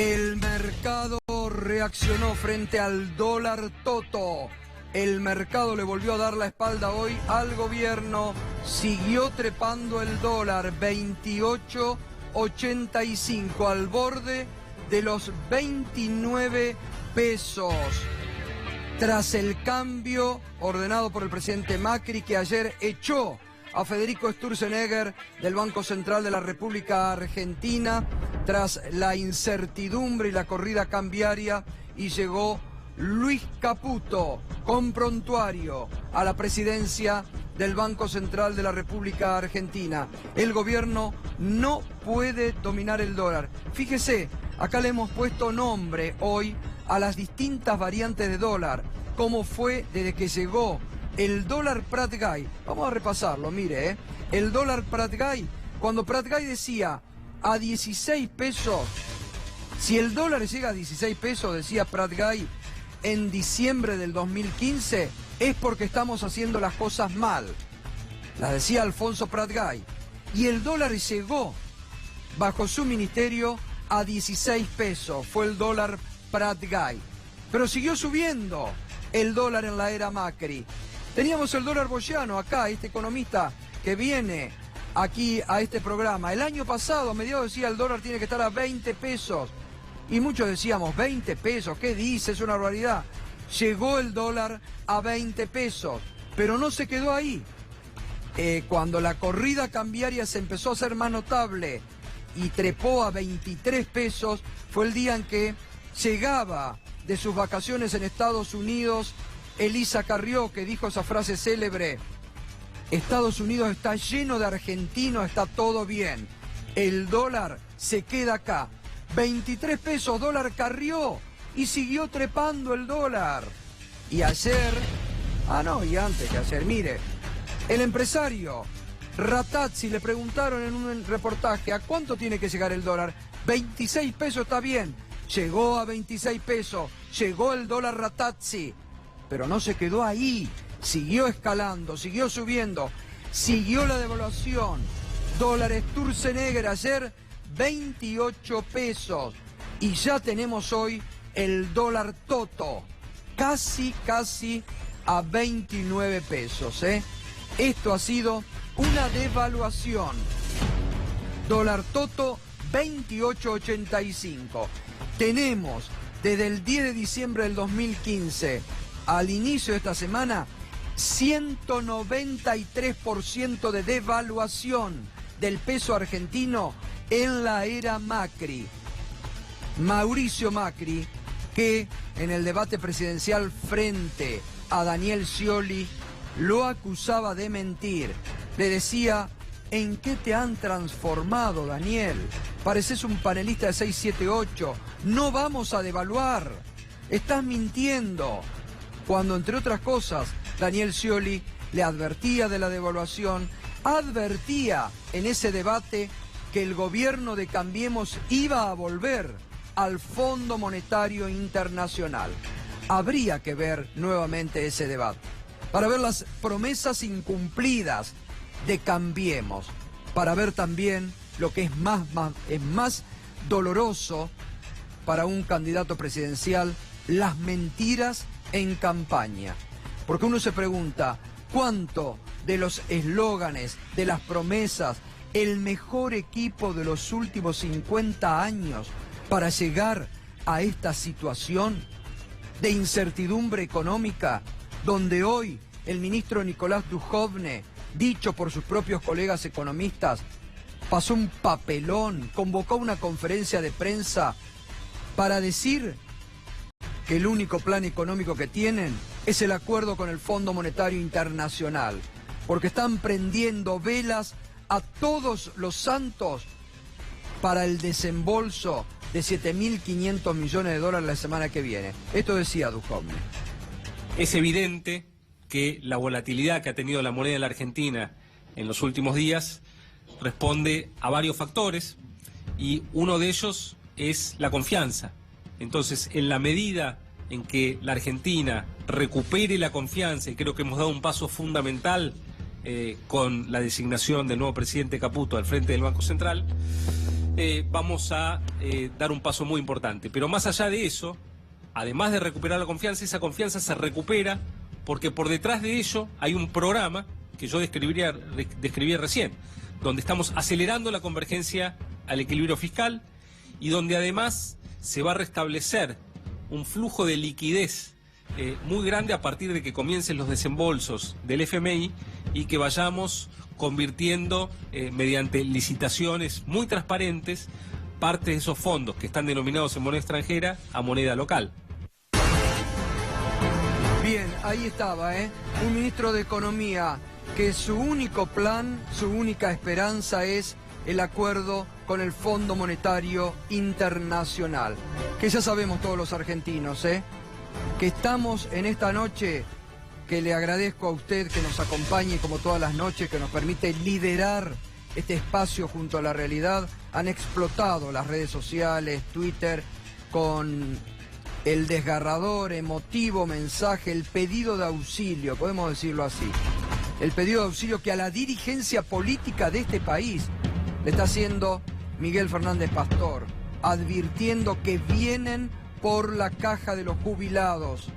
El mercado reaccionó frente al dólar toto. El mercado le volvió a dar la espalda hoy al gobierno. Siguió trepando el dólar, 28.85, al borde de los 29 pesos. Tras el cambio ordenado por el presidente Macri, que ayer echó a Federico Sturzenegger del Banco Central de la República Argentina, tras la incertidumbre y la corrida cambiaria, y llegó Luis Caputo con prontuario a la presidencia del Banco Central de la República Argentina. El gobierno no puede dominar el dólar. Fíjese, acá le hemos puesto nombre hoy a las distintas variantes de dólar, cómo fue desde que llegó el dólar Prat Gay. Vamos a repasarlo, mire, el dólar Prat Gay, cuando Prat Gay decía a 16 pesos, si el dólar llega a 16 pesos, decía Prat Gay, en diciembre del 2015, es porque estamos haciendo las cosas mal. La decía Alfonso Prat Gay. Y el dólar llegó, bajo su ministerio, a 16 pesos. Fue el dólar Prat Gay. Pero siguió subiendo el dólar en la era Macri. Teníamos el dólar boyano acá, este economista que viene aquí a este programa. El año pasado, a mediados, decía el dólar tiene que estar a 20 pesos. Y muchos decíamos, 20 pesos, ¿qué dice? Es una barbaridad. Llegó el dólar a 20 pesos, pero no se quedó ahí. Cuando la corrida cambiaria se empezó a hacer más notable y trepó a 23 pesos, fue el día en que llegaba de sus vacaciones en Estados Unidos Elisa Carrió, que dijo esa frase célebre: Estados Unidos está lleno de argentinos, está todo bien. El dólar se queda acá. 23 pesos dólar Carrió, y siguió trepando el dólar. Y ayer, y antes que ayer, mire, el empresario Ratazzi le preguntaron en un reportaje, ¿a cuánto tiene que llegar el dólar? 26 pesos está bien. Llegó a 26 pesos, llegó el dólar Ratazzi, pero no se quedó ahí, siguió escalando, siguió subiendo, siguió la devaluación. Dólar Sturzenegger ayer, 28 pesos. Y ya tenemos hoy el dólar toto, casi a 29 pesos. Esto ha sido una devaluación. Dólar toto, 28.85. Tenemos desde el 10 de diciembre del 2015 al inicio de esta semana 193% de devaluación del peso argentino en la era Macri. Mauricio Macri, que en el debate presidencial frente a Daniel Scioli lo acusaba de mentir. Le decía: ¿en qué te han transformado, Daniel? Pareces un panelista de 678. No vamos a devaluar. Estás mintiendo. Cuando, entre otras cosas, Daniel Scioli le advertía de la devaluación, advertía en ese debate que el gobierno de Cambiemos iba a volver al Fondo Monetario Internacional. Habría que ver nuevamente ese debate para ver las promesas incumplidas de Cambiemos, para ver también lo que es más doloroso para un candidato presidencial: las mentiras en campaña. Porque uno se pregunta, ¿cuánto de los eslóganes, de las promesas, el mejor equipo de los últimos 50 años para llegar a esta situación de incertidumbre económica, donde hoy el ministro Nicolás Dujovne, dicho por sus propios colegas economistas, pasó un papelón, convocó una conferencia de prensa para decir que el único plan económico que tienen es el acuerdo con el Fondo Monetario Internacional, porque están prendiendo velas a todos los santos para el desembolso de 7.500 millones de dólares la semana que viene. Esto decía Dujovne. Es evidente que la volatilidad que ha tenido la moneda de la Argentina en los últimos días responde a varios factores, y uno de ellos es la confianza. Entonces, en la medida en que la Argentina recupere la confianza, y creo que hemos dado un paso fundamental con la designación del nuevo presidente Caputo al frente del Banco Central, vamos a dar un paso muy importante. Pero más allá de eso, además de recuperar la confianza, esa confianza se recupera porque por detrás de ello hay un programa que yo describí recién, donde estamos acelerando la convergencia al equilibrio fiscal y donde además se va a restablecer un flujo de liquidez muy grande a partir de que comiencen los desembolsos del FMI y que vayamos convirtiendo mediante licitaciones muy transparentes parte de esos fondos que están denominados en moneda extranjera a moneda local. Bien, ahí estaba, un ministro de Economía que su único plan, su única esperanza es el acuerdo con el Fondo Monetario Internacional, que ya sabemos todos los argentinos, que estamos en esta noche, que le agradezco a usted que nos acompañe como todas las noches, que nos permite liderar este espacio junto a la realidad. Han explotado las redes sociales, Twitter, con el desgarrador, emotivo mensaje, el pedido de auxilio, podemos decirlo así. El pedido de auxilio que a la dirigencia política de este país le está haciendo Miguel Fernández Pastor, advirtiendo que vienen por la caja de los jubilados,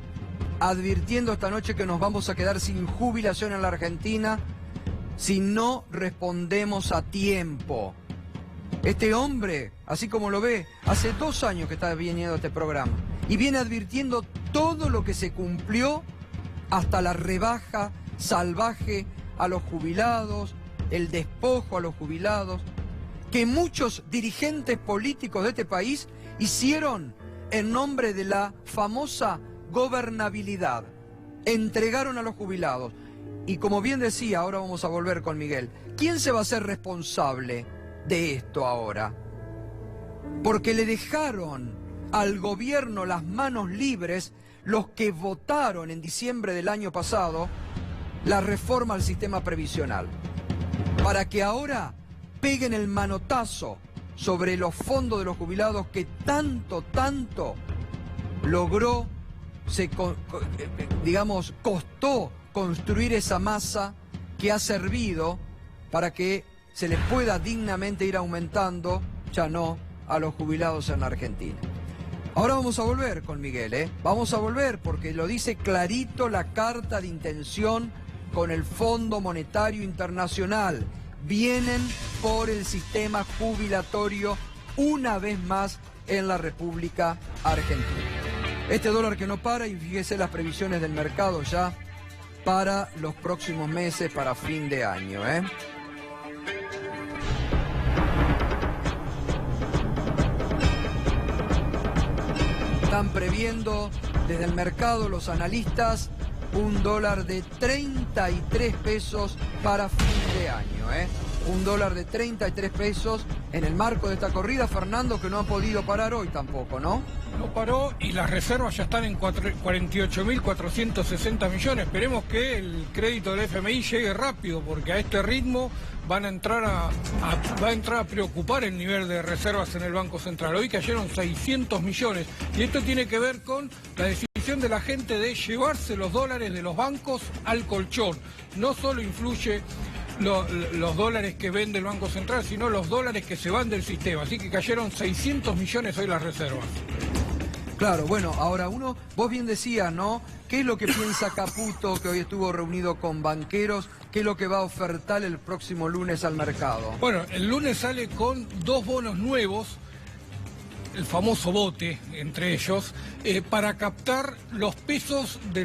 advirtiendo esta noche que nos vamos a quedar sin jubilación en la Argentina si no respondemos a tiempo. Este hombre, así como lo ve, hace 2 años que está viniendo a este programa y viene advirtiendo todo lo que se cumplió hasta la rebaja salvaje a los jubilados, el despojo a los jubilados, que muchos dirigentes políticos de este país hicieron en nombre de la famosa gobernabilidad. Entregaron a los jubilados. Y como bien decía, ahora vamos a volver con Miguel, ¿quién se va a hacer responsable de esto ahora? Porque le dejaron al gobierno las manos libres los que votaron en diciembre del año pasado la reforma al sistema previsional, para que ahora peguen el manotazo sobre los fondos de los jubilados que tanto logró, costó construir esa masa que ha servido para que se les pueda dignamente ir aumentando, ya no, a los jubilados en la Argentina. Ahora vamos a volver con Miguel, Vamos a volver porque lo dice clarito la carta de intención con el Fondo Monetario Internacional. Vienen por el sistema jubilatorio una vez más en la República Argentina. Este dólar que no para, y fíjese las previsiones del mercado ya para los próximos meses, para fin de año, Están previendo desde el mercado los analistas un dólar de 33 pesos para fin de año, Un dólar de 33 pesos en el marco de esta corrida, Fernando, que no ha podido parar hoy tampoco, ¿no? No paró y las reservas ya están en 48.460 millones. Esperemos que el crédito del FMI llegue rápido, porque a este ritmo va a entrar a preocupar el nivel de reservas en el Banco Central. Hoy cayeron 600 millones y esto tiene que ver con la decisión de la gente de llevarse los dólares de los bancos al colchón. No solo influye los dólares que vende el Banco Central, sino los dólares que se van del sistema. Así que cayeron 600 millones hoy las reservas. Claro, bueno, ahora vos bien decías, ¿no? ¿Qué es lo que piensa Caputo, que hoy estuvo reunido con banqueros? ¿Qué es lo que va a ofertar el próximo lunes al mercado? Bueno, el lunes sale con 2 bonos nuevos, el famoso bote entre ellos, para captar los pesos de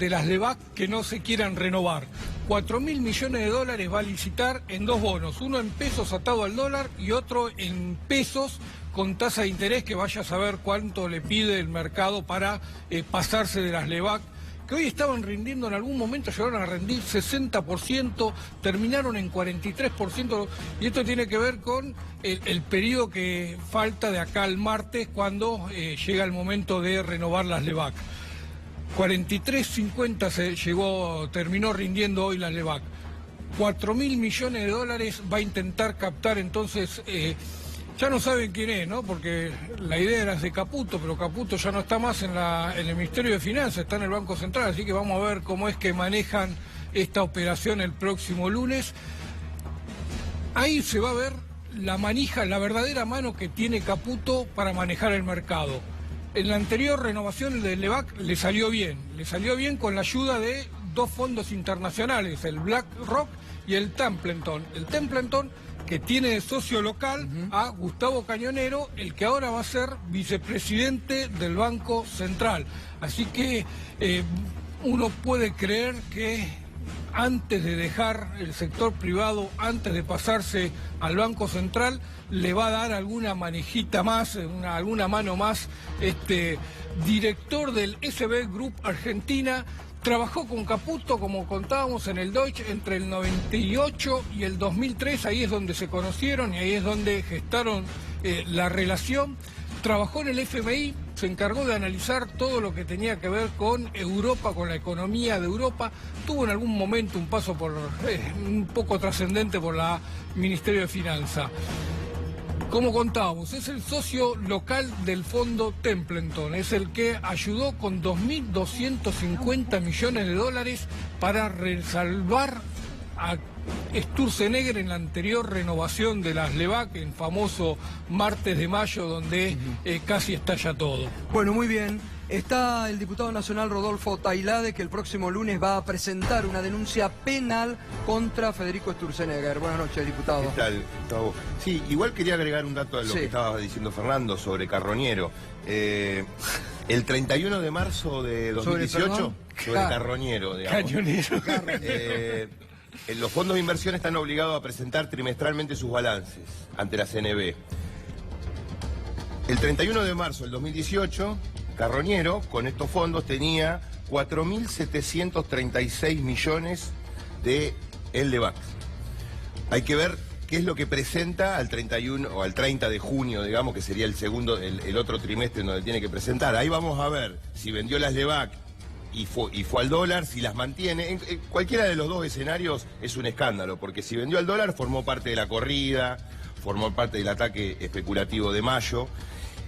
las LEVAC que no se quieran renovar. 4.000 millones de dólares va a licitar en 2 bonos, uno en pesos atado al dólar y otro en pesos con tasa de interés, que vaya a saber cuánto le pide el mercado para pasarse de las LEVAC, que hoy estaban rindiendo, en algún momento llegaron a rendir 60%, terminaron en 43%, y esto tiene que ver con el periodo que falta de acá al martes, cuando llega el momento de renovar las LEVAC. 43.50 terminó rindiendo hoy las LEVAC. 4.000 millones de dólares va a intentar captar entonces. Ya no saben quién es, ¿no? Porque la idea era de Caputo, pero Caputo ya no está más en el Ministerio de Finanzas, está en el Banco Central, así que vamos a ver cómo es que manejan esta operación el próximo lunes. Ahí se va a ver la manija, la verdadera mano que tiene Caputo para manejar el mercado. En la anterior renovación del LEVAC le salió bien con la ayuda de dos fondos internacionales, el BlackRock y el Templeton. El Templeton que tiene de socio local a Gustavo Cañonero, el que ahora va a ser vicepresidente del Banco Central. Así que uno puede creer que antes de dejar el sector privado, antes de pasarse al Banco Central, le va a dar alguna manejita más, alguna mano más. Director del SB Group Argentina, trabajó con Caputo, como contábamos, en el Deutsche entre el 98 y el 2003, ahí es donde se conocieron y ahí es donde gestaron la relación. Trabajó en el FMI, se encargó de analizar todo lo que tenía que ver con Europa, con la economía de Europa. Tuvo en algún momento un paso un poco trascendente por la Ministerio de Finanzas. Como contábamos, es el socio local del fondo Templeton, es el que ayudó con 2.250 millones de dólares para resalvar a Sturzenegger en la anterior renovación de las LEVAC, en famoso martes de mayo, donde casi estalla todo. Bueno, muy bien. Está el diputado nacional Rodolfo Tailade, que el próximo lunes va a presentar una denuncia penal contra Federico Sturzenegger. Buenas noches, diputado. ¿Qué tal, Gustavo? Sí, igual quería agregar un dato a lo que estaba diciendo Fernando sobre Carroñero. El 31 de marzo de 2018, sobre Carroñero, digamos. Cañonero. Los fondos de inversión están obligados a presentar trimestralmente sus balances ante la CNB. El 31 de marzo del 2018, Carroñero, con estos fondos, tenía 4.736 millones de LEVAC. Hay que ver qué es lo que presenta al 31 o al 30 de junio, digamos, que sería el otro trimestre en donde tiene que presentar. Ahí vamos a ver si vendió las LEVAC y fue al dólar, si las mantiene. En cualquiera de los dos escenarios es un escándalo, porque si vendió al dólar formó parte de la corrida, formó parte del ataque especulativo de mayo,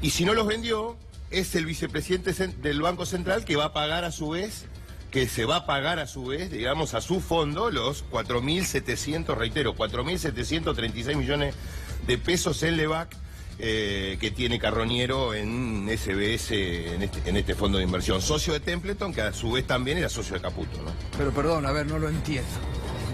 y si no los vendió, es el vicepresidente del Banco Central que va a pagar a su vez, digamos, a su fondo los 4.700, reitero, 4.736 millones de pesos en LEVAC que tiene Carroñero en SBS, en este fondo de inversión. Socio de Templeton, que a su vez también era socio de Caputo, ¿no? Pero perdón, a ver, no lo entiendo.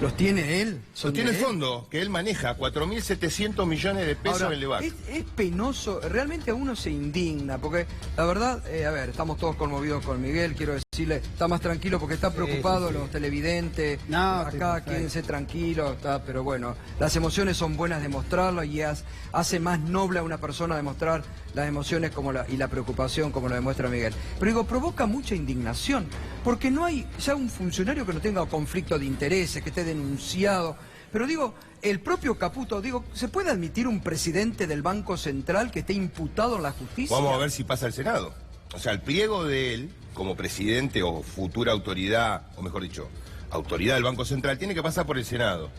¿Los tiene él? Los tiene el fondo, que él maneja, 4.700 millones de pesos. Ahora, en LEVAC. Es penoso, realmente a uno se indigna, porque la verdad, a ver, estamos todos conmovidos con Miguel, quiero decirle, está más tranquilo porque está preocupado los televidentes, acá quédense tranquilos, pero bueno, las emociones son buenas de mostrarlo y hace más noble a una persona demostrar las emociones y la preocupación como lo demuestra Miguel. Pero digo, provoca mucha indignación, porque no hay ya un funcionario que no tenga conflicto de intereses, que esté denunciado. Pero digo, el propio Caputo, digo, ¿se puede admitir un presidente del Banco Central que esté imputado en la justicia? Vamos a ver si pasa al Senado. O sea, el pliego de él, como presidente o futura autoridad, o mejor dicho, autoridad del Banco Central, tiene que pasar por el Senado.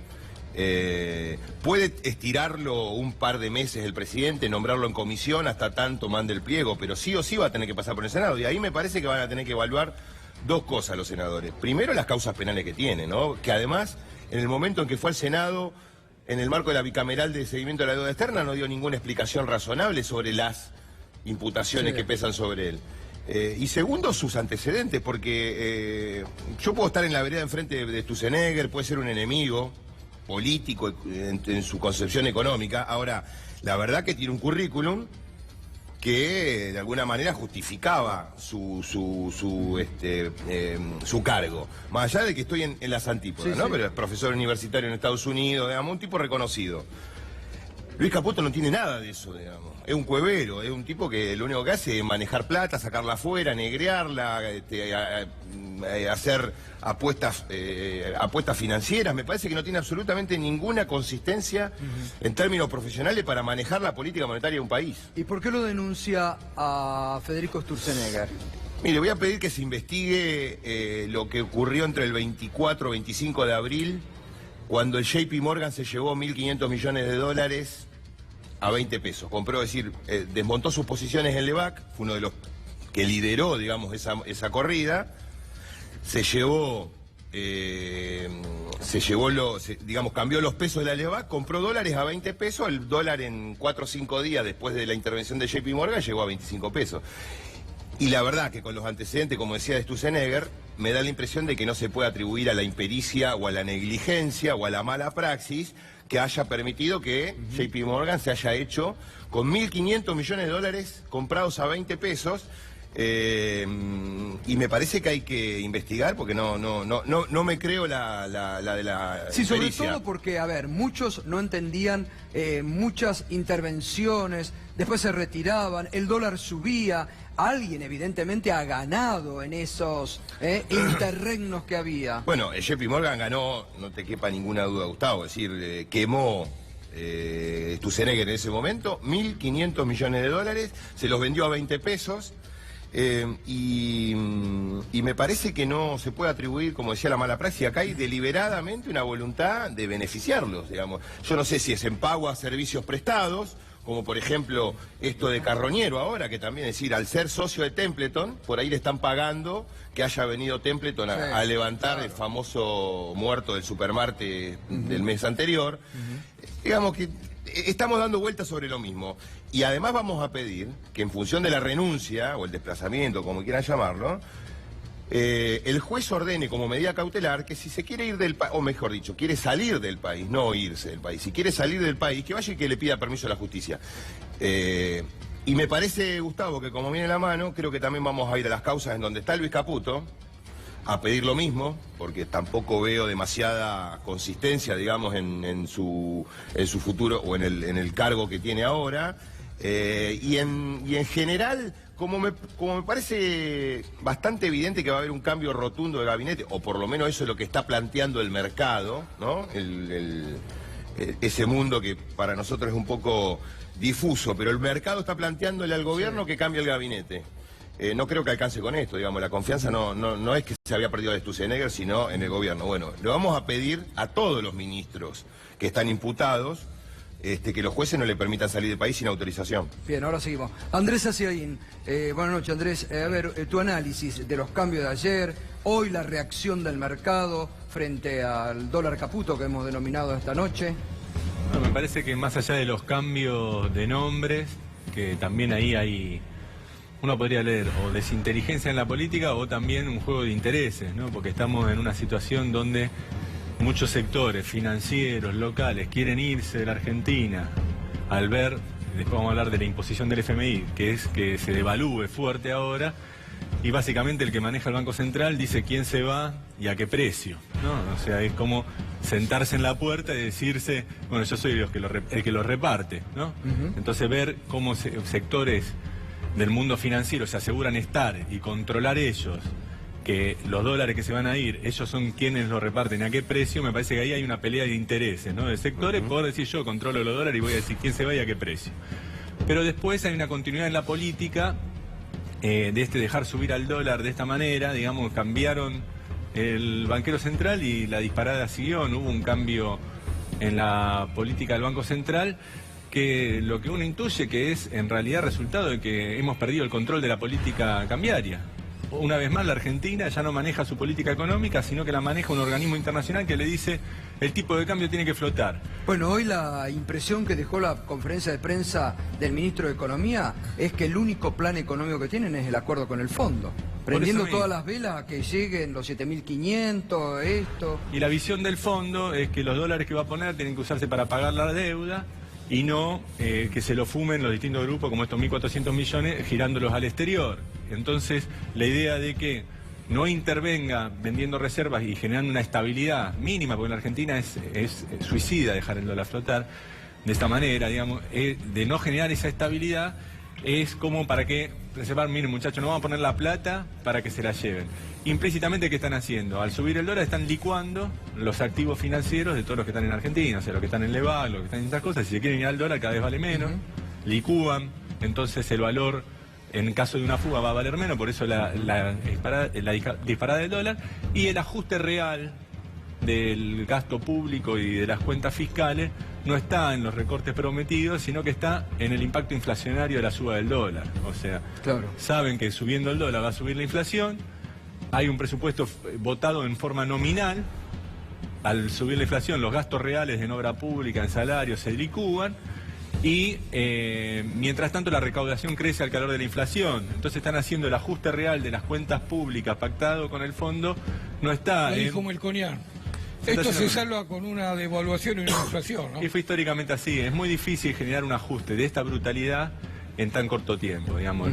Puede estirarlo un par de meses el presidente, nombrarlo en comisión hasta tanto mande el pliego, pero sí o sí va a tener que pasar por el Senado. Y ahí me parece que van a tener que evaluar dos cosas los senadores. Primero, las causas penales que tiene, ¿no? Que además, en el momento en que fue al Senado, en el marco de la bicameral de seguimiento de la deuda externa, no dio ninguna explicación razonable sobre las imputaciones que pesan sobre él. Y segundo, sus antecedentes, porque yo puedo estar en la vereda enfrente de Sturzenegger, puede ser un enemigo político en su concepción económica. Ahora, la verdad que tiene un currículum que de alguna manera justificaba su cargo. Más allá de que estoy en las antípodas, ¿no? Pero es profesor universitario en Estados Unidos, digamos, un tipo reconocido. Luis Caputo no tiene nada de eso, digamos. Es un cuevero, es un tipo que lo único que hace es manejar plata, sacarla afuera, negrearla, hacer apuestas financieras. Me parece que no tiene absolutamente ninguna consistencia en términos profesionales para manejar la política monetaria de un país. ¿Y por qué lo denuncia a Federico Sturzenegger? Mire, voy a pedir que se investigue lo que ocurrió entre el 24 y 25 de abril, cuando el JP Morgan se llevó 1.500 millones de dólares a 20 pesos. Compró, es decir, desmontó sus posiciones en LEVAC, fue uno de los que lideró, digamos, esa corrida. Se llevó se llevó digamos, cambió los pesos de la LEVAC, compró dólares a 20 pesos, el dólar en 4 o 5 días después de la intervención de JP Morgan llegó a 25 pesos. Y la verdad que con los antecedentes, como decía de Sturzenegger, me da la impresión de que no se puede atribuir a la impericia o a la negligencia o a la mala praxis que haya permitido que JP Morgan se haya hecho con 1.500 millones de dólares comprados a 20 pesos. Y me parece que hay que investigar porque no me creo la de la Sí, sobre pericia. todo porque, a ver, muchos no entendían muchas intervenciones, después se retiraban, el dólar subía, alguien evidentemente ha ganado en esos interregnos que había. Bueno, el JP Morgan ganó, no te quepa ninguna duda, Gustavo, es decir, quemó Sturzenegger en ese momento 1.500 millones de dólares, se los vendió a 20 pesos. Y me parece que no se puede atribuir, como decía, la mala praxis. Acá hay deliberadamente una voluntad de beneficiarlos, digamos. Yo no sé si es en pago a servicios prestados, como por ejemplo esto de Carroñero ahora, que también es decir, al ser socio de Templeton, por ahí le están pagando que haya venido Templeton a levantar el famoso muerto del supermartes del mes anterior. Digamos que estamos dando vueltas sobre lo mismo. Y además vamos a pedir que en función de la renuncia o el desplazamiento, como quieran llamarlo, el juez ordene como medida cautelar que si se quiere ir del país, o mejor dicho, quiere salir del país, no irse del país, si quiere salir del país, que vaya y que le pida permiso a la justicia. Y me parece, Gustavo, que como viene la mano, creo que también vamos a ir a las causas en donde está Luis Caputo, a pedir lo mismo, porque tampoco veo demasiada consistencia, digamos, en su futuro o en el cargo que tiene ahora. Y en general, como me parece bastante evidente que va a haber un cambio rotundo de gabinete, o por lo menos eso es lo que está planteando el mercado, ¿no? Ese mundo que para nosotros es un poco difuso, pero el mercado está planteándole al gobierno que cambie el gabinete. No creo que alcance con esto, digamos, la confianza no es que se había perdido de Sturzenegger, sino en el gobierno. Bueno, le vamos a pedir a todos los ministros que están imputados que los jueces no le permitan salir del país sin autorización. Bien, ahora seguimos. Andrés Aciaín, buenas noches, Andrés. A ver, tu análisis de los cambios de ayer, hoy la reacción del mercado frente al dólar Caputo que hemos denominado esta noche. Bueno, me parece que más allá de los cambios de nombres, que también ahí hay, uno podría leer o desinteligencia en la política o también un juego de intereses, ¿no? Porque estamos en una situación donde muchos sectores financieros, locales, quieren irse de la Argentina al ver, después vamos a hablar de la imposición del FMI, que es que se devalúe fuerte ahora, y básicamente el que maneja el Banco Central dice quién se va y a qué precio, ¿no? O sea, es como sentarse en la puerta y decirse, bueno, yo soy el que lo reparte, ¿no? Entonces ver cómo sectores del mundo financiero se aseguran estar y controlar ellos, que los dólares que se van a ir, ellos son quienes lo reparten, a qué precio, me parece que ahí hay una pelea de intereses, ¿no? De sectores, poder decir yo controlo los dólares y voy a decir quién se va y a qué precio. Pero después hay una continuidad en la política de dejar subir al dólar de esta manera, digamos, cambiaron el banquero central y la disparada siguió, no hubo un cambio en la política del Banco Central, que lo que uno intuye que es en realidad resultado de que hemos perdido el control de la política cambiaria. Una vez más, la Argentina ya no maneja su política económica, sino que la maneja un organismo internacional que le dice el tipo de cambio tiene que flotar. Bueno, hoy la impresión que dejó la conferencia de prensa del ministro de Economía es que el único plan económico que tienen es el acuerdo con el fondo. Prendiendo todas las velas a que lleguen los 7.500, esto. Y la visión del fondo es que los dólares que va a poner tienen que usarse para pagar la deuda y no que se lo fumen los distintos grupos como estos 1.400 millones girándolos al exterior. Entonces, la idea de que no intervenga vendiendo reservas y generando una estabilidad mínima, porque en la Argentina es suicida dejar el dólar flotar, de esta manera, digamos, de no generar esa estabilidad, es como para que reservar, miren muchachos, no vamos a poner la plata para que se la lleven. Implícitamente, ¿qué están haciendo? Al subir el dólar están licuando los activos financieros de todos los que están en Argentina, o sea, los que están en LEVAC, los que están en estas cosas. Si se quieren ir al dólar, cada vez vale menos, licúan, entonces el valor en caso de una fuga va a valer menos, por eso la disparada del dólar, y el ajuste real del gasto público y de las cuentas fiscales no está en los recortes prometidos, sino que está en el impacto inflacionario de la suba del dólar. O sea, saben que subiendo el dólar va a subir la inflación, hay un presupuesto votado en forma nominal. Al subir la inflación, los gastos reales en obra pública, en salarios, se licúan. Y mientras tanto la recaudación crece al calor de la inflación. Entonces están haciendo el ajuste real de las cuentas públicas pactado con el fondo. No está... Ahí dijo Melconian. Esto se salva con una devaluación y una inflación, ¿no? Y fue históricamente así. Es muy difícil generar un ajuste de esta brutalidad en tan corto tiempo, digamos.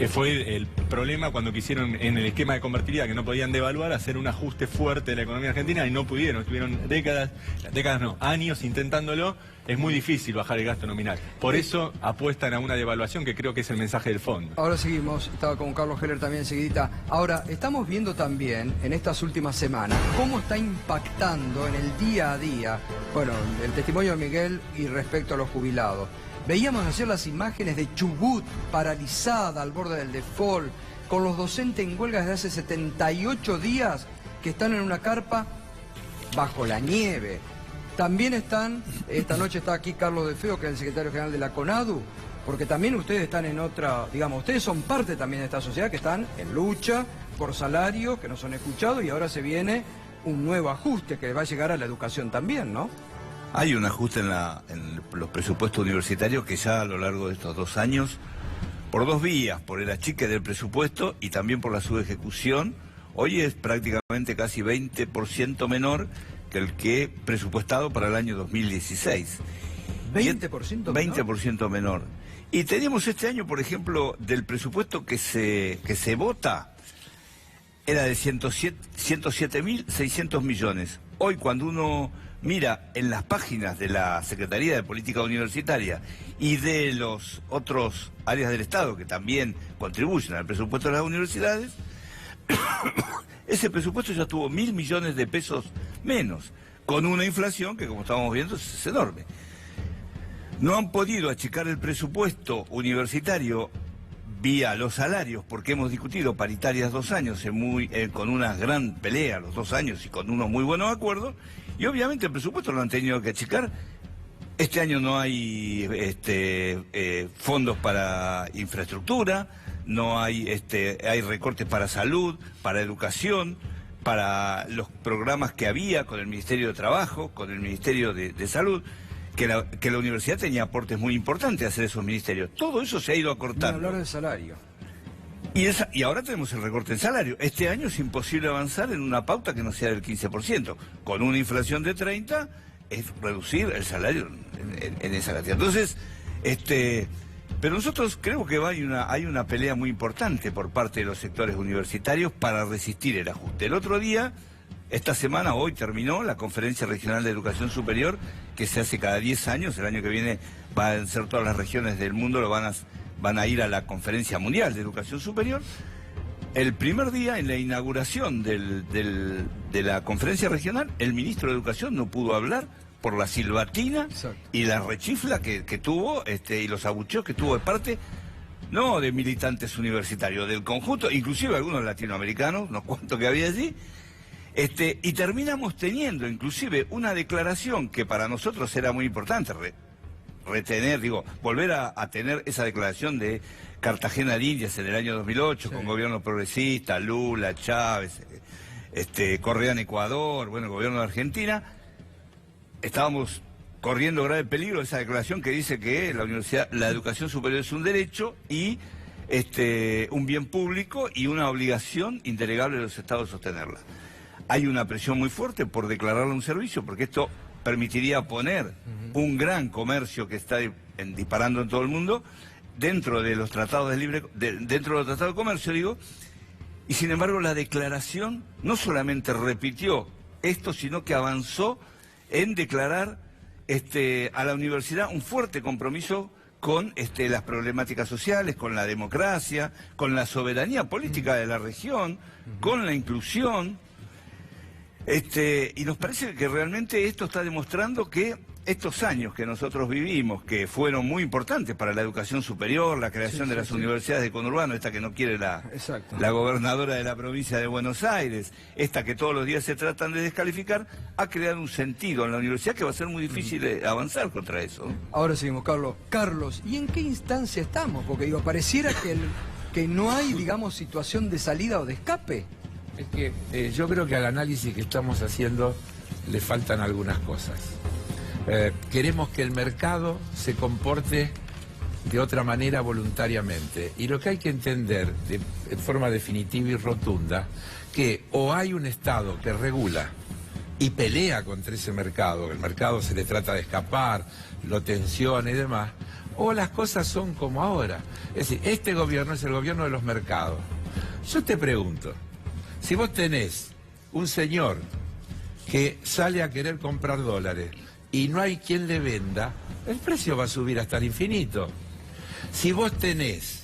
Fue el problema cuando quisieron, en el esquema de convertibilidad, que no podían devaluar, hacer un ajuste fuerte de la economía argentina y no pudieron. Estuvieron años intentándolo. Es muy difícil bajar el gasto nominal. Por eso apuestan a una devaluación, que creo que es el mensaje del fondo. Ahora seguimos, estaba con Carlos Heller también enseguidita. Ahora, estamos viendo también en estas últimas semanas cómo está impactando en el día a día, bueno, el testimonio de Miguel y respecto a los jubilados. Veíamos ayer las imágenes de Chubut paralizada al borde del default, con los docentes en huelga desde hace 78 días que están en una carpa bajo la nieve. También están, esta noche está aquí Carlos De Feo, que es el secretario general de la CONADU, porque también ustedes están en otra, digamos, ustedes son parte también de esta sociedad que están en lucha por salarios que no son escuchados y ahora se viene un nuevo ajuste que va a llegar a la educación también, ¿no? Hay un ajuste en los presupuestos universitarios que ya a lo largo de estos 2 años, por 2 vías, por el achique del presupuesto y también por la subejecución, hoy es prácticamente casi 20% menor que el que presupuestado para el año 2016. ¿20% menor? 20% menor. Y teníamos este año, por ejemplo, del presupuesto que se vota, era de 107.600 millones. Hoy, cuando uno mira en las páginas de la Secretaría de Política Universitaria y de los otros áreas del Estado que también contribuyen al presupuesto de las universidades, ese presupuesto ya tuvo 1.000 millones de pesos menos, con una inflación que, como estamos viendo, es enorme. No han podido achicar el presupuesto universitario vía los salarios, porque hemos discutido paritarias 2 años con una gran pelea los 2 años y con unos muy buenos acuerdos, y obviamente el presupuesto lo han tenido que achicar. Este año no hay fondos para infraestructura, no hay, hay recortes para salud, para educación, para los programas que había con el Ministerio de Trabajo, con el Ministerio de Salud, que la universidad tenía aportes muy importantes a hacer esos ministerios. Todo eso se ha ido acortando. Ni hablar del salario. Y ahora tenemos el recorte en salario. Este año es imposible avanzar en una pauta que no sea del 15%. Con una inflación de 30%, es reducir el salario en esa cantidad. Entonces, pero nosotros creo que hay una pelea muy importante por parte de los sectores universitarios para resistir el ajuste. El otro día, esta semana, hoy terminó la Conferencia Regional de Educación Superior, que se hace cada 10 años. El año que viene van a ser todas las regiones del mundo, van a ir a la Conferencia Mundial de Educación Superior. El primer día, en la inauguración de la Conferencia Regional, el ministro de Educación no pudo hablar por la silbatina. Exacto. Y la rechifla que tuvo, y los abucheos que tuvo de parte, no de militantes universitarios, del conjunto, inclusive algunos latinoamericanos, unos cuantos que había allí, y terminamos teniendo inclusive una declaración que para nosotros era muy importante, volver a tener esa declaración de Cartagena de Indias en el año 2008, sí, con gobierno progresista, Lula, Chávez, Correa en Ecuador, bueno, el gobierno de Argentina. Estábamos corriendo grave peligro de esa declaración que dice que la educación superior es un derecho y un bien público y una obligación indelegable de los estados sostenerla. Hay una presión muy fuerte por declararla un servicio, porque esto permitiría poner un gran comercio que está disparando en todo el mundo dentro de los tratados dentro de los tratados de comercio, digo, y sin embargo la declaración no solamente repitió esto, sino que avanzó en declarar a la universidad un fuerte compromiso con las problemáticas sociales, con la democracia, con la soberanía política de la región, con la inclusión. Y nos parece que realmente esto está demostrando que estos años que nosotros vivimos, que fueron muy importantes para la educación superior, la creación de las universidades de conurbano, esta que no quiere la gobernadora de la provincia de Buenos Aires, esta que todos los días se tratan de descalificar, ha creado un sentido en la universidad que va a ser muy difícil avanzar contra eso. Ahora seguimos, Carlos. Carlos, ¿y en qué instancia estamos? Porque pareciera que no hay, digamos, situación de salida o de escape. Es que yo creo que al análisis que estamos haciendo le faltan algunas cosas. Queremos que el mercado se comporte de otra manera voluntariamente. Y lo que hay que entender de forma definitiva y rotunda, que o hay un Estado que regula y pelea contra ese mercado, el mercado se le trata de escapar, lo tensiona y demás, o las cosas son como ahora. Es decir, este gobierno es el gobierno de los mercados. Yo te pregunto, si vos tenés un señor que sale a querer comprar dólares y no hay quien le venda, el precio va a subir hasta el infinito. Si vos tenés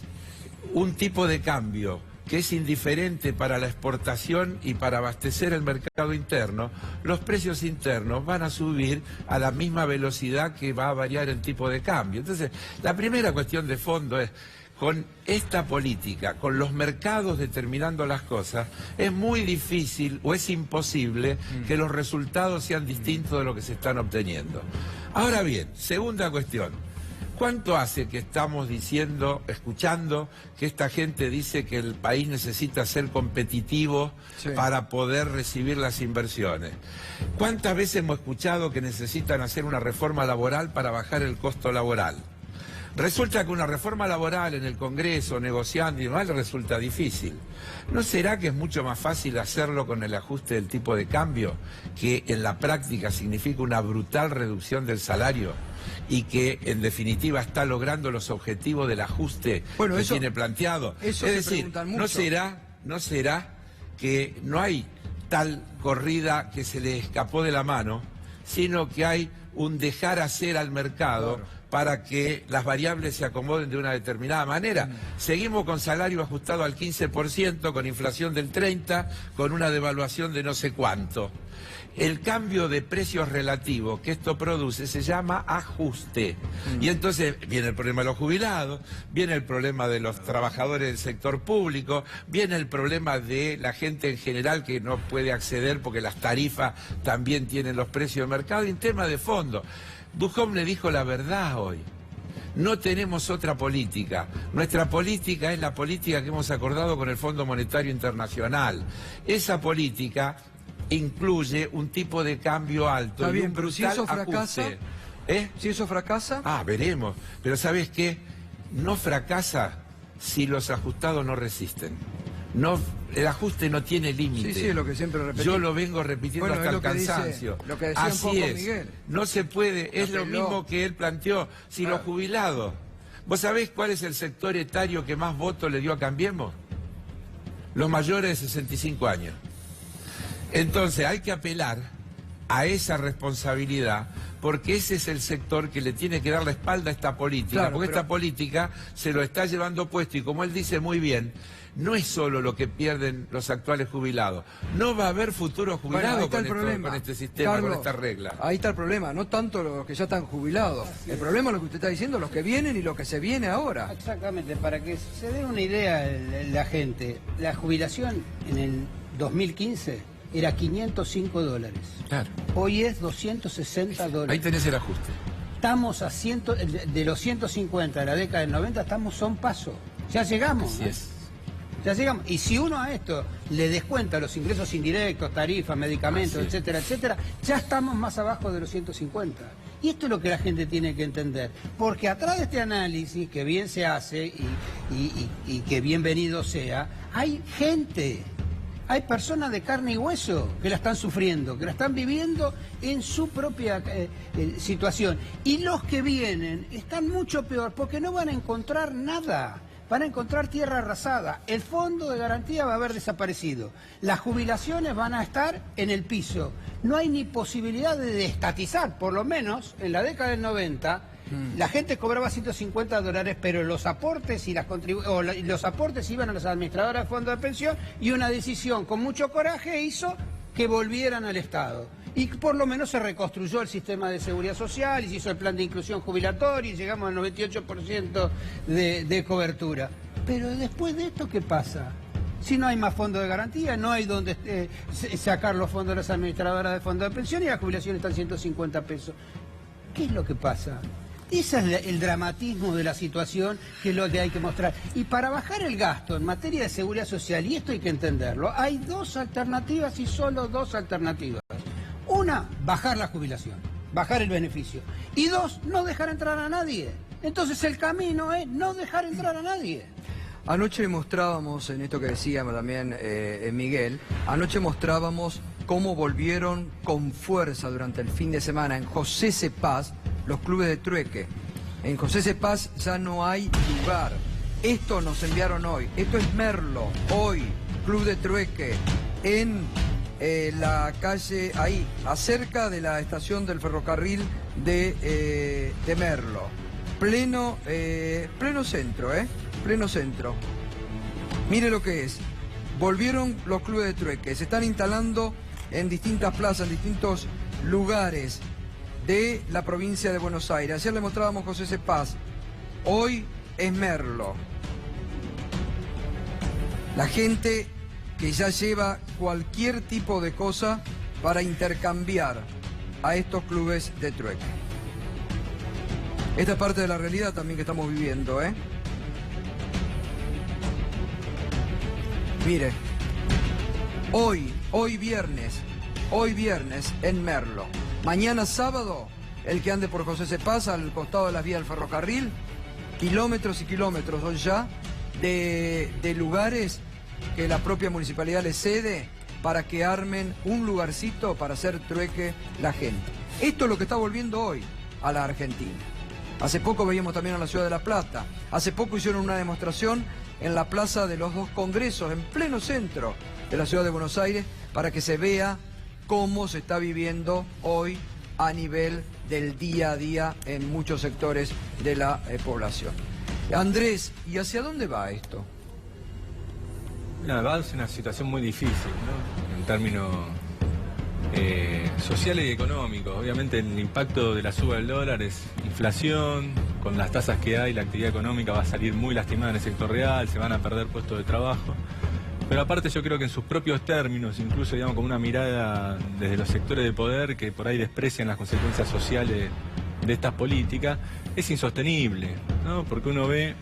un tipo de cambio que es indiferente para la exportación y para abastecer el mercado interno, los precios internos van a subir a la misma velocidad que va a variar el tipo de cambio. Entonces, la primera cuestión de fondo es, con esta política, con los mercados determinando las cosas, es muy difícil o es imposible que los resultados sean distintos de lo que se están obteniendo. Ahora bien, segunda cuestión. ¿Cuánto hace que estamos diciendo, escuchando, que esta gente dice que el país necesita ser competitivo para poder recibir las inversiones? ¿Cuántas veces hemos escuchado que necesitan hacer una reforma laboral para bajar el costo laboral? Resulta que una reforma laboral en el Congreso, negociando y demás, le resulta difícil. ¿No será que es mucho más fácil hacerlo con el ajuste del tipo de cambio, que en la práctica significa una brutal reducción del salario y que en definitiva está logrando los objetivos del ajuste que tiene planteado? Eso es decir, ¿no será que no hay tal corrida que se le escapó de la mano, sino que hay un dejar hacer al mercado para que las variables se acomoden de una determinada manera? Seguimos con salario ajustado al 15%, con inflación del 30%, con una devaluación de no sé cuánto. El cambio de precios relativos que esto produce se llama ajuste. Y entonces viene el problema de los jubilados, viene el problema de los trabajadores del sector público, viene el problema de la gente en general que no puede acceder porque las tarifas también tienen los precios de mercado, y un tema de fondo. Duhom le dijo la verdad hoy. No tenemos otra política. Nuestra política es la política que hemos acordado con el Fondo Monetario Internacional. Esa política incluye un tipo de cambio alto. Está bien, y un pero si eso fracasa, ajuste. si eso fracasa... Veremos. Pero ¿sabes qué? No fracasa si los ajustados no resisten. No, el ajuste no tiene límite. Sí, es lo que siempre repetí. Yo lo vengo repitiendo hasta el cansancio. Lo que decía un poco Miguel. No se puede, es lo mismo que él planteó. Si los jubilados, ¿vos sabés cuál es el sector etario que más votos le dio a Cambiemos? Los mayores de 65 años. Entonces hay que apelar a esa responsabilidad, porque ese es el sector que le tiene que dar la espalda a esta política, porque esta política se lo está llevando puesto, y como él dice muy bien, no es solo lo que pierden los actuales jubilados. No va a haber futuros jubilados con este sistema, Carlos, con esta regla. Ahí está el problema, no tanto los que ya están jubilados. El problema es lo que usted está diciendo, los que vienen y lo que se viene ahora. Exactamente, para que se dé una idea la gente, la jubilación en el 2015 era $505. Claro. Hoy es $260. Ahí tenés el ajuste. Estamos a de los 150 de la década del 90, estamos a un paso. Ya llegamos. Así es. Ya llegamos. Y si uno a esto le descuenta los ingresos indirectos, tarifas, medicamentos, etcétera, etcétera, ya estamos más abajo de los 150. Y esto es lo que la gente tiene que entender. Porque atrás de este análisis, que bien se hace y que bienvenido sea, hay gente. Hay personas de carne y hueso que la están sufriendo, que la están viviendo en su propia situación. Y los que vienen están mucho peor porque no van a encontrar nada. Van a encontrar tierra arrasada. El fondo de garantía va a haber desaparecido. Las jubilaciones van a estar en el piso. No hay ni posibilidad de destatizar, por lo menos en la década del 90. La gente cobraba $150, pero los aportes y los aportes iban a las administradoras de fondos de pensión, y una decisión con mucho coraje hizo que volvieran al Estado. Y por lo menos se reconstruyó el sistema de seguridad social y se hizo el plan de inclusión jubilatoria y llegamos al 98% de cobertura. Pero después de esto, ¿qué pasa? Si no hay más fondos de garantía, no hay donde sacar los fondos de las administradoras de fondos de pensión, y la jubilación está en $150. ¿Qué es lo que pasa? Ese es el dramatismo de la situación, que es lo que hay que mostrar. Y para bajar el gasto en materia de seguridad social, y esto hay que entenderlo, hay dos alternativas y solo dos alternativas. Una, bajar la jubilación, bajar el beneficio. Y dos, no dejar entrar a nadie. Entonces el camino es no dejar entrar a nadie. Anoche mostrábamos, en esto que decía también Miguel, anoche mostrábamos cómo volvieron con fuerza durante el fin de semana en José Cepaz los clubes de trueque. En José Cepaz ya no hay lugar. Esto nos enviaron hoy. Esto es Merlo, hoy, club de trueque, en la calle, ahí, acerca de la estación del ferrocarril de Merlo. Pleno centro, pleno centro. Mire lo que es. Volvieron los clubes de trueque. Se están instalando en distintas plazas, en distintos lugares de la provincia de Buenos Aires. Ayer le mostrábamos José Cepaz. Hoy es Merlo. La gente que ya lleva cualquier tipo de cosa para intercambiar a estos clubes de trueque. Esta es parte de la realidad también que estamos viviendo, ¿eh? Mire, hoy viernes en Merlo. Mañana sábado, el que ande por José Cepaz al costado de las vías del ferrocarril, kilómetros y kilómetros hoy ya de lugares que la propia municipalidad le cede para que armen un lugarcito para hacer trueque la gente. Esto es lo que está volviendo hoy a la Argentina. Hace poco veíamos también a la ciudad de La Plata. Hace poco hicieron una demostración en la Plaza de los Dos Congresos, en pleno centro de la ciudad de Buenos Aires, para que se vea cómo se está viviendo hoy a nivel del día a día en muchos sectores de la población. Andrés, ¿y hacia dónde va esto? Va a ser una situación muy difícil, ¿no? En términos sociales y económicos. Obviamente el impacto de la suba del dólar es inflación, con las tasas que hay, la actividad económica va a salir muy lastimada en el sector real, se van a perder puestos de trabajo. Pero aparte yo creo que en sus propios términos, incluso digamos con una mirada desde los sectores de poder que por ahí desprecian las consecuencias sociales de estas políticas, es insostenible, ¿no? Porque uno ve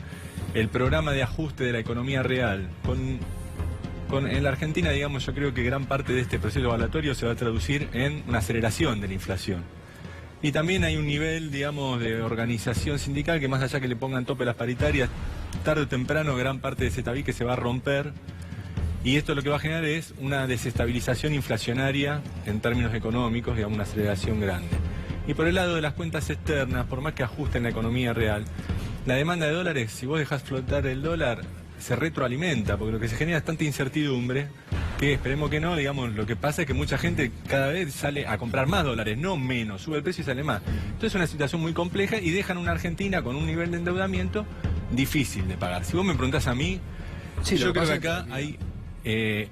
el programa de ajuste de la economía real. En la Argentina, digamos, yo creo que gran parte de este proceso evaluatorio se va a traducir en una aceleración de la inflación. Y también hay un nivel, digamos, de organización sindical que más allá que le pongan tope a las paritarias, tarde o temprano gran parte de ese tabique se va a romper. Y esto lo que va a generar es una desestabilización inflacionaria en términos económicos, digamos, una aceleración grande. Y por el lado de las cuentas externas, por más que ajusten la economía real, la demanda de dólares, si vos dejás flotar el dólar, se retroalimenta, porque lo que se genera es tanta incertidumbre que esperemos que no, digamos, lo que pasa es que mucha gente cada vez sale a comprar más dólares, no menos, sube el precio y sale más. Entonces es una situación muy compleja y dejan una Argentina con un nivel de endeudamiento difícil de pagar. Si vos me preguntás a mí, sí, yo creo que acá hay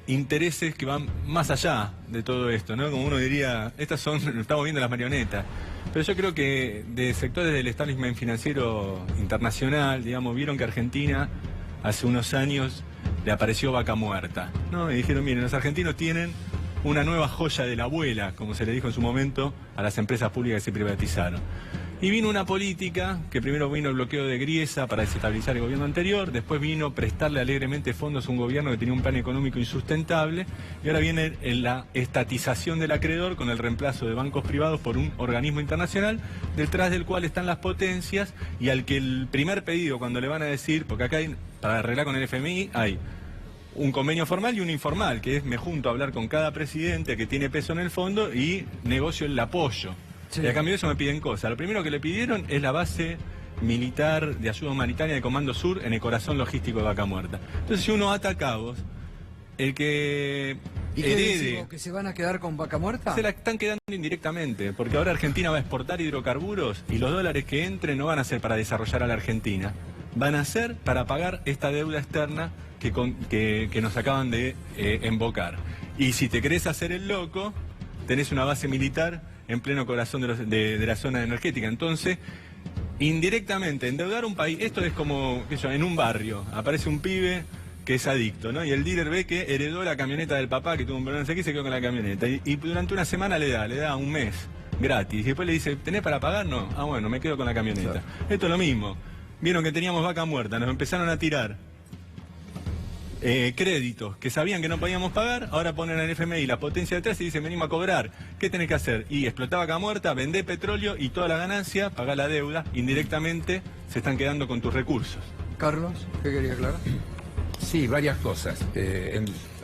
intereses que van más allá de todo esto, ¿no? Como uno diría, estamos viendo las marionetas. Pero yo creo que de sectores del establishment financiero internacional, digamos, vieron que Argentina hace unos años le apareció vaca muerta, ¿no? Y dijeron, miren, los argentinos tienen una nueva joya de la abuela, como se le dijo en su momento a las empresas públicas que se privatizaron. Y vino una política, que primero vino el bloqueo de Griesa para desestabilizar el gobierno anterior, después vino prestarle alegremente fondos a un gobierno que tenía un plan económico insustentable, y ahora viene la estatización del acreedor con el reemplazo de bancos privados por un organismo internacional, detrás del cual están las potencias, y al que el primer pedido cuando le van a decir, porque acá hay, para arreglar con el FMI, hay un convenio formal y uno informal, que es me junto a hablar con cada presidente que tiene peso en el fondo y negocio el apoyo. Sí. Y a cambio de eso me piden cosas. Lo primero que le pidieron es la base militar de ayuda humanitaria de Comando Sur en el corazón logístico de Vaca Muerta. Entonces si uno ata cabos, el que ¿Y qué decimos, que se van a quedar con Vaca Muerta? Se la están quedando indirectamente, porque ahora Argentina va a exportar hidrocarburos y los dólares que entren no van a ser para desarrollar a la Argentina, van a ser para pagar esta deuda externa que nos acaban de embocar. Y si te querés hacer el loco, tenés una base militar en pleno corazón de la zona energética. Entonces, indirectamente, endeudar un país, esto es como, qué sé yo, en un barrio, aparece un pibe que es adicto, ¿no? Y el dealer ve que heredó la camioneta del papá, que tuvo un problema, no sé qué, y se quedó con la camioneta. Y durante una semana le da un mes. gratis. Y después le dice, ¿tenés para pagar? No. Ah, bueno, me quedo con la camioneta. Claro. Esto es lo mismo. Vieron que teníamos vaca muerta, nos empezaron a tirar créditos que sabían que no podíamos pagar, ahora ponen al FMI la potencia detrás y dicen, venimos a cobrar. ¿Qué tenés que hacer? Y explotar vaca muerta, vender petróleo y toda la ganancia, pagar la deuda, indirectamente se están quedando con tus recursos. Carlos, ¿qué quería aclarar? Sí, varias cosas.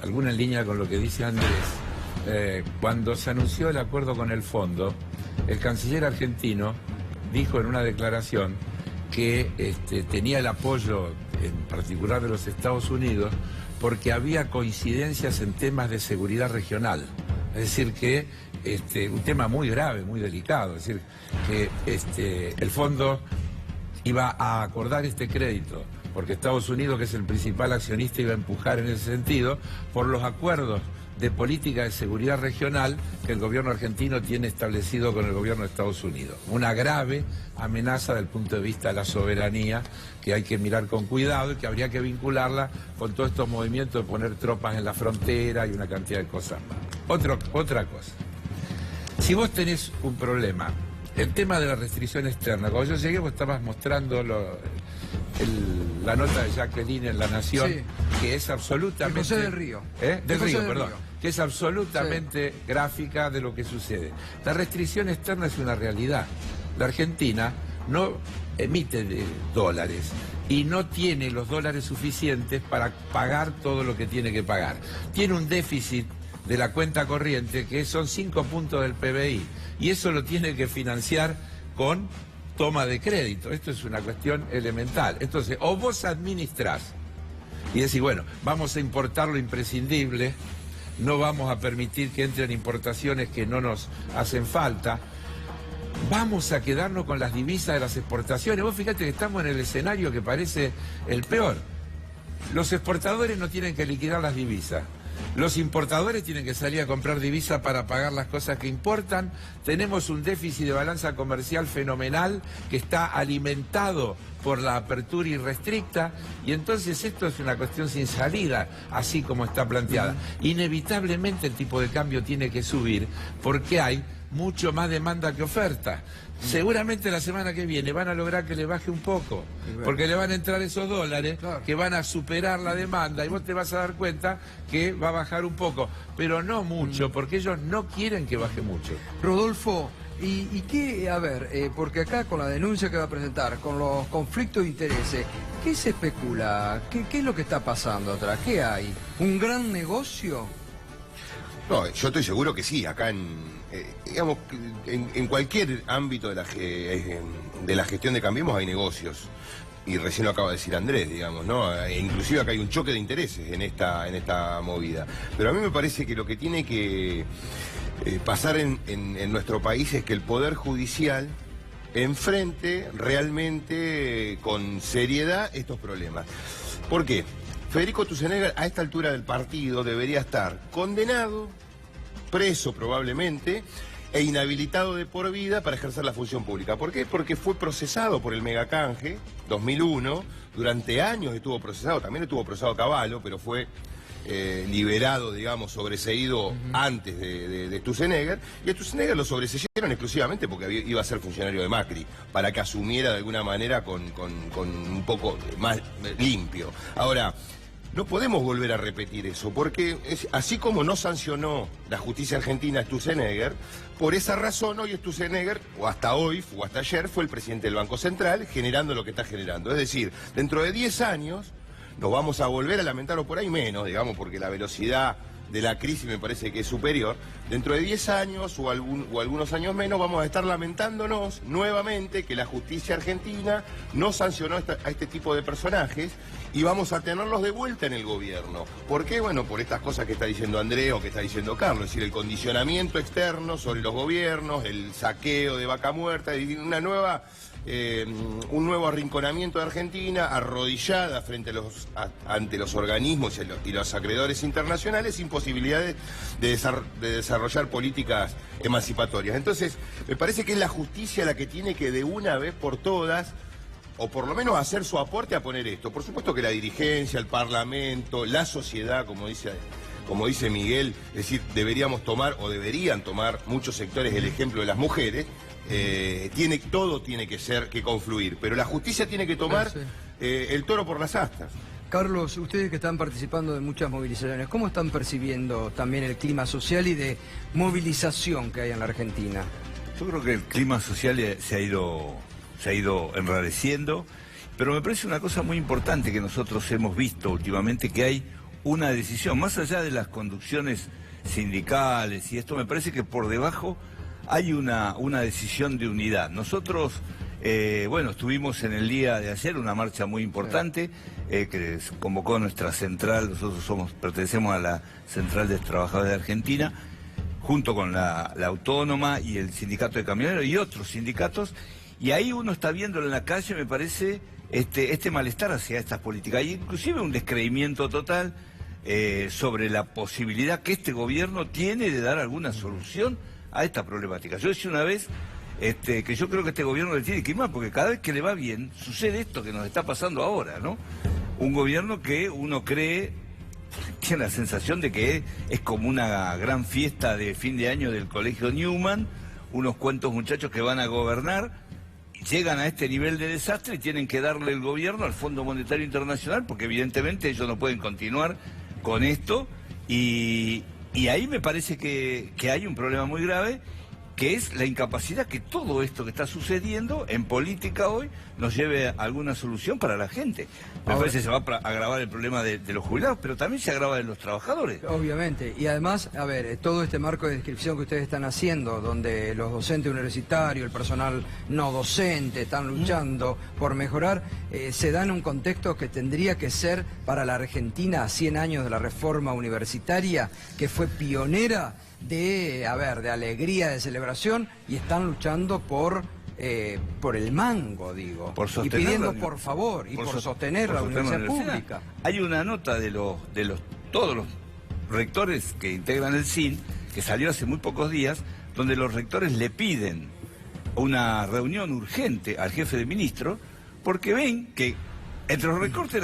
Alguna en línea con lo que dice Andrés. Cuando se anunció el acuerdo con el fondo, el canciller argentino dijo en una declaración que tenía el apoyo, en particular de los Estados Unidos, porque había coincidencias en temas de seguridad regional. Es decir, que un tema muy grave, muy delicado. Es decir, que el fondo iba a acordar este crédito, porque Estados Unidos, que es el principal accionista, iba a empujar en ese sentido, por los acuerdos de política de seguridad regional que el gobierno argentino tiene establecido con el gobierno de Estados Unidos. Una grave amenaza desde el punto de vista de la soberanía que hay que mirar con cuidado y que habría que vincularla con todos estos movimientos de poner tropas en la frontera y una cantidad de cosas más. Otra cosa. Si vos tenés un problema, el tema de la restricción externa, cuando yo llegué vos estabas mostrando la nota de Jacqueline en La Nación, sí, que es absolutamente... José del Río. Del Río, perdón. Que es absolutamente gráfica de lo que sucede. La restricción externa es una realidad. La Argentina no emite dólares y no tiene los dólares suficientes para pagar todo lo que tiene que pagar. Tiene un déficit de la cuenta corriente que son 5 puntos del PBI y eso lo tiene que financiar con toma de crédito. Esto es una cuestión elemental. Entonces, o vos administrás y decís, bueno, vamos a importar lo imprescindible, no vamos a permitir que entren importaciones que no nos hacen falta, vamos a quedarnos con las divisas de las exportaciones. Vos fíjate que estamos en el escenario que parece el peor. Los exportadores no tienen que liquidar las divisas. Los importadores tienen que salir a comprar divisas para pagar las cosas que importan. Tenemos un déficit de balanza comercial fenomenal que está alimentado por la apertura irrestricta y entonces esto es una cuestión sin salida, así como está planteada. Inevitablemente el tipo de cambio tiene que subir porque hay mucho más demanda que oferta. Seguramente la semana que viene van a lograr que le baje un poco, porque le van a entrar esos dólares que van a superar la demanda y vos te vas a dar cuenta que va a bajar un poco, pero no mucho, porque ellos no quieren que baje mucho. Rodolfo, ¿y qué? A ver, porque acá con la denuncia que va a presentar, con los conflictos de intereses, ¿qué se especula? ¿Qué es lo que está pasando atrás? ¿Qué hay? ¿Un gran negocio? No, yo estoy seguro que sí, acá digamos, en cualquier ámbito de la gestión de Cambiemos hay negocios. Y recién lo acaba de decir Andrés, digamos, ¿no? Inclusive acá hay un choque de intereses en esta movida. Pero a mí me parece que lo que tiene que pasar en nuestro país es que el Poder Judicial enfrente realmente con seriedad estos problemas. ¿Por qué? Federico Tusenegger a esta altura del partido debería estar condenado, preso probablemente, e inhabilitado de por vida para ejercer la función pública. ¿Por qué? Porque fue procesado por el megacanje 2001, durante años estuvo procesado, también estuvo procesado Cavallo, pero fue liberado, digamos, sobreseído antes de Tusenegger, y a Tusenegger lo sobreseyeron exclusivamente porque iba a ser funcionario de Macri, para que asumiera de alguna manera con un poco más limpio. Ahora, no podemos volver a repetir eso, porque así como no sancionó la justicia argentina a Tusenegger, por esa razón hoy Tusenegger, o hasta hoy, o hasta ayer, fue el presidente del Banco Central, generando lo que está generando. Es decir, dentro de 10 años nos vamos a volver a lamentar, o por ahí menos, digamos, porque la velocidad de la crisis me parece que es superior. Dentro de 10 años o algunos años menos vamos a estar lamentándonos nuevamente que la justicia argentina no sancionó a este tipo de personajes y vamos a tenerlos de vuelta en el gobierno. ¿Por qué? Bueno, por estas cosas que está diciendo Andrés o que está diciendo Carlos, es decir, el condicionamiento externo sobre los gobiernos, el saqueo de vaca muerta, y un nuevo arrinconamiento de Argentina, arrodillada ante los organismos y los acreedores internacionales, sin posibilidades de desarrollar políticas emancipatorias. Entonces, me parece que es la justicia la que tiene que de una vez por todas, o por lo menos hacer su aporte a poner esto. Por supuesto que la dirigencia, el Parlamento, la sociedad, como dice como dice Miguel, es decir, deberíamos tomar o deberían tomar muchos sectores el ejemplo de las mujeres. Todo tiene que confluir, pero la justicia tiene que tomar el toro por las astas. Carlos, ustedes que están participando de muchas movilizaciones, ¿cómo están percibiendo también el clima social y de movilización que hay en la Argentina? Yo creo que el clima social se ha ido enrareciendo, pero me parece una cosa muy importante que nosotros hemos visto últimamente, que hay una decisión, más allá de las conducciones sindicales y esto, me parece que por debajo hay una decisión de unidad. Nosotros, estuvimos en el día de ayer una marcha muy importante que convocó nuestra central, nosotros pertenecemos a la Central de Trabajadores de Argentina, junto con la Autónoma y el Sindicato de Camioneros y otros sindicatos, y ahí uno está viendo en la calle, me parece, este malestar hacia estas políticas, y inclusive un descreimiento total sobre la posibilidad que este gobierno tiene de dar alguna solución a esta problemática. Yo decía una vez que yo creo que este gobierno le tiene que ir mal, porque cada vez que le va bien, sucede esto que nos está pasando ahora, ¿no? Un gobierno que uno cree, tiene la sensación de que es como una gran fiesta de fin de año del Colegio Newman, unos cuantos muchachos que van a gobernar, llegan a este nivel de desastre y tienen que darle el gobierno al Fondo Monetario Internacional, porque evidentemente ellos no pueden continuar con esto, y ahí me parece que hay un problema muy grave, que es la incapacidad que todo esto que está sucediendo en política hoy nos lleve a alguna solución para la gente. Me parece que se va a agravar el problema de los jubilados, pero también se agrava de los trabajadores. Obviamente, y además, a ver, todo este marco de descripción que ustedes están haciendo, donde los docentes universitarios, el personal no docente están luchando por mejorar, se da en un contexto que tendría que ser para la Argentina a 100 años de la reforma universitaria, que fue pionera de alegría, de celebración, y están luchando por el mango, digo, y pidiendo por favor y por sostener la universidad pública. Hay una nota de todos los rectores que integran el SIN, que salió hace muy pocos días, donde los rectores le piden una reunión urgente al jefe de ministro, porque ven que entre los recortes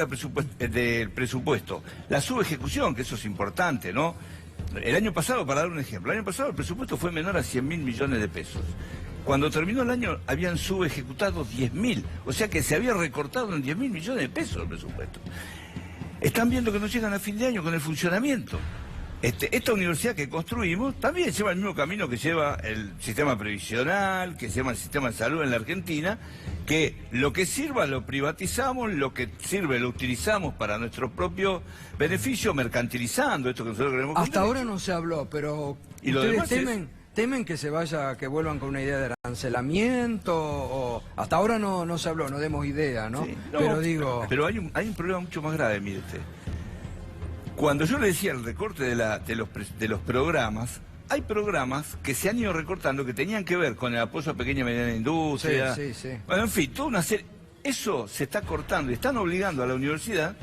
del presupuesto, la subejecución, que eso es importante, ¿no? El año pasado, para dar un ejemplo, el año pasado el presupuesto fue menor a 100.000 millones de pesos. Cuando terminó el año habían subejecutado 10.000, o sea que se había recortado en 10.000 millones de pesos el presupuesto. Están viendo que no llegan a fin de año con el funcionamiento. Esta universidad que construimos también lleva el mismo camino que lleva el sistema previsional, que lleva el sistema de salud en la Argentina, que lo que sirva lo privatizamos, lo que sirve lo utilizamos para nuestro propio beneficio, mercantilizando esto que nosotros queremos. Hasta ahora no se habló, pero ¿y lo ustedes demás temen que vuelvan con una idea de arancelamiento, o hasta ahora no se habló, no demos idea, ¿no? Sí, pero hay un problema mucho más grave, mire usted. Cuando yo le decía el recorte de los programas, hay programas que se han ido recortando que tenían que ver con el apoyo a pequeña y mediana industria. Sí. Bueno, en fin, toda una serie. Eso se está cortando y están obligando a la universidad.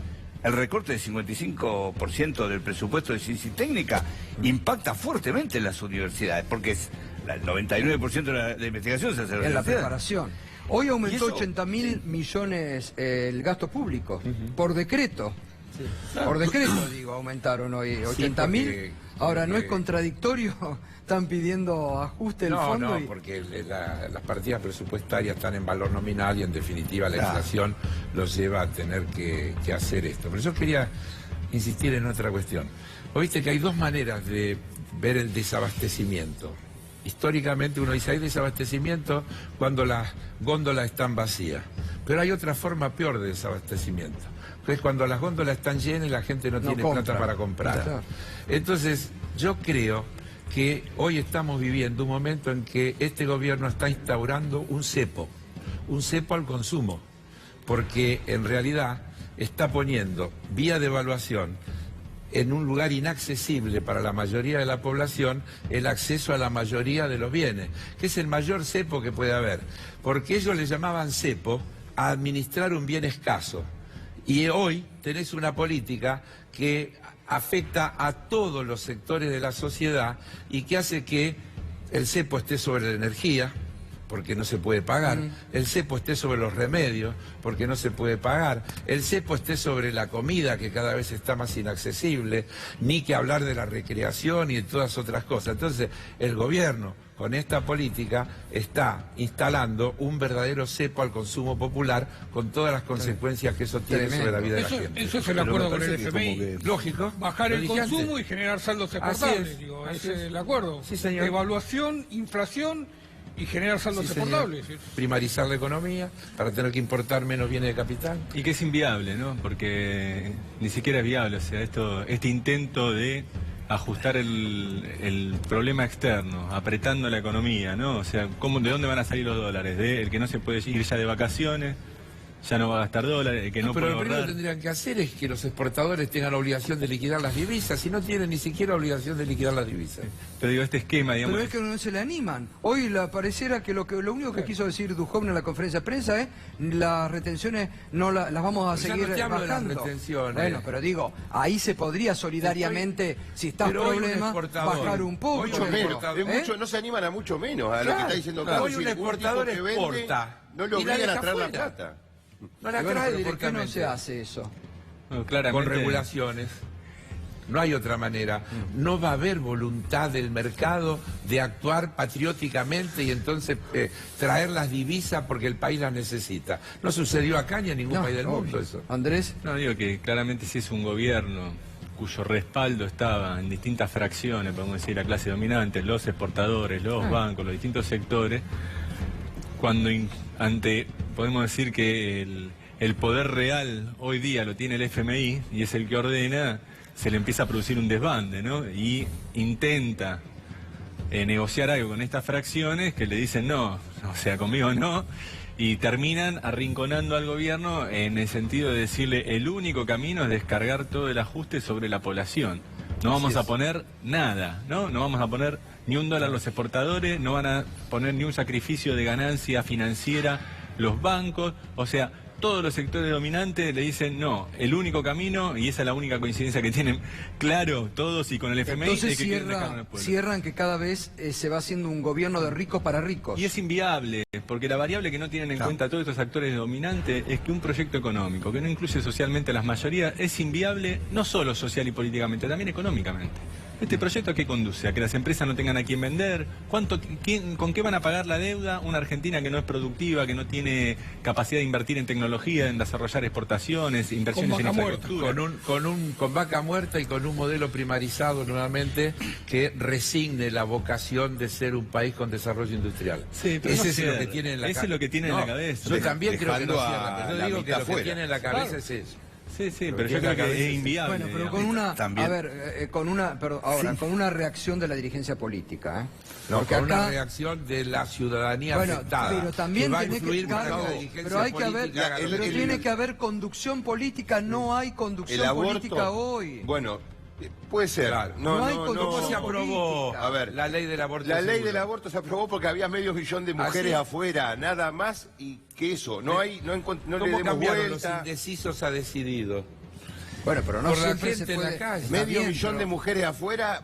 El recorte del 55% del presupuesto de ciencia y técnica impacta fuertemente en las universidades, porque el 99% de la investigación se hace en la preparación. Hoy aumentó 80.000 millones el gasto público, por decreto. Sí. Por decreto, digo, aumentaron hoy 80.000. Ahora, ¿no es contradictorio? Están pidiendo ajuste del fondo. No, porque las partidas presupuestarias están en valor nominal y en definitiva la inflación los lleva a tener que hacer esto. Pero yo quería insistir en otra cuestión. Viste que hay dos maneras de ver el desabastecimiento. Históricamente uno dice, hay desabastecimiento cuando las góndolas están vacías. Pero hay otra forma peor de desabastecimiento. Es cuando las góndolas están llenas y la gente no tiene plata para comprar. Entonces, yo creo que hoy estamos viviendo un momento en que este gobierno está instaurando un cepo al consumo, porque en realidad está poniendo vía de evaluación en un lugar inaccesible para la mayoría de la población el acceso a la mayoría de los bienes, que es el mayor cepo que puede haber, porque ellos le llamaban cepo a administrar un bien escaso. Y hoy tenés una política que afecta a todos los sectores de la sociedad y que hace que el cepo esté sobre la energía, porque no se puede pagar, el cepo esté sobre los remedios, porque no se puede pagar, el cepo esté sobre la comida, que cada vez está más inaccesible, ni que hablar de la recreación y de todas otras cosas. Entonces, el gobierno, con esta política, está instalando un verdadero cepo al consumo popular, con todas las consecuencias que eso tiene sobre la vida de la gente. Eso es el acuerdo con el FMI. Lógico. Bajar el Lo dije consumo antes. y generar saldos Así exportables. es, Digo, así ese es es. el acuerdo. Sí, señor. Evaluación, inflación y generar saldos Sí, señor. exportables. Primarizar la economía para tener que importar menos bienes de capital. Y que es inviable, ¿no? Porque ni siquiera es viable, o sea, este intento de ajustar el problema externo, apretando la economía, ¿no? O sea, ¿de dónde van a salir los dólares? El que no se puede ir ya de vacaciones, ya no va a gastar dólares, el que no pero puede lo primero que ahorrar. tendrían que hacer es que los exportadores tengan obligación de liquidar las divisas, y no tienen ni siquiera obligación de liquidar las divisas. Pero digo, este esquema, digamos... Pero es que no se le animan. Hoy pareciera que lo único que quiso decir Duhovne en la conferencia de prensa es las retenciones no las vamos a Pero ya seguir no te hablo de las bajando. retenciones. Bueno, pero digo, ahí se podría solidariamente, si está Pero hoy un problema, exportador, bajar un poco. hoy un Mucho menos, exportador, es mucho, no se animan a mucho menos a lo que Claro, está diciendo claro. Carlos. Hoy un Si ningún exportador tipo que vende, exporta no lo y la obligan a deja traer la fuera. plata. no la Y bueno, trae pero ¿por qué no directamente. se hace eso? Bueno, claramente, Con regulaciones. No hay otra manera. No va a haber voluntad del mercado de actuar patrióticamente y entonces traer las divisas porque el país las necesita. No sucedió acá ni en ningún país del mundo eso. Andrés. No, digo que claramente si es un gobierno cuyo respaldo estaba en distintas fracciones, podemos decir, la clase dominante, los exportadores, los bancos, los distintos sectores, cuando podemos decir que el poder real hoy día lo tiene el FMI y es el que ordena, se le empieza a producir un desbande, ¿no? Y intenta negociar algo con estas fracciones que le dicen no, o sea, conmigo no, y terminan arrinconando al gobierno en el sentido de decirle el único camino es descargar todo el ajuste sobre la población. No vamos a poner nada, ¿no? No vamos a poner ni un dólar los exportadores, no van a poner ni un sacrificio de ganancia financiera los bancos, o sea, todos los sectores dominantes le dicen no, el único camino, y esa es la única coincidencia que tienen claro todos y con el FMI, Entonces es que quieren dejarlo en el pueblo. cierran que cada vez se va haciendo un gobierno de ricos para ricos. Y es inviable, porque la variable que no tienen en cuenta todos estos actores dominantes es que un proyecto económico que no incluye socialmente a las mayorías es inviable no solo social y políticamente, también económicamente. ¿Este proyecto a qué conduce? ¿A que las empresas no tengan a quién vender? ¿Con qué van a pagar la deuda una Argentina que no es productiva, que no tiene capacidad de invertir en tecnología, en desarrollar exportaciones, inversiones en vaca muerta. infraestructura? Con vaca muerta y con un modelo primarizado nuevamente que resigne la vocación de ser un país con desarrollo industrial. Sí, pero Ese no es lo cierra. que tiene en la Ese es lo que tiene en la cabeza. Yo también creo que no dejando a cierra, pero la yo digo que mitad lo que fuera. tiene en la cabeza es eso. Sí, sí, Lo pero que yo es la creo que cabeza es es- inviable. Bueno, pero digamos. con una, También. a ver, con una reacción de la dirigencia política, ¿eh? No, Porque con una acá, reacción de la ciudadanía bueno, afectada. pero también va a tiene influir que, para claro, la dirigencia pero hay que haber, política haga lo pero que tiene quiera. que haber conducción política, no hay El conducción aborto. política hoy. Bueno, puede ser. Claro. No hay conducción ¿Cómo se aprobó política. A ver, la ley del aborto? La ley seguro? del aborto se aprobó porque había medio millón de mujeres ¿Ah, sí? afuera, nada más y que eso. No le ¿Cómo demos cambiaron los vuelta. indecisos a decidido? Bueno, pero no Por la siempre gente se en la puede. calle. Está Medio bien, millón pero- de mujeres afuera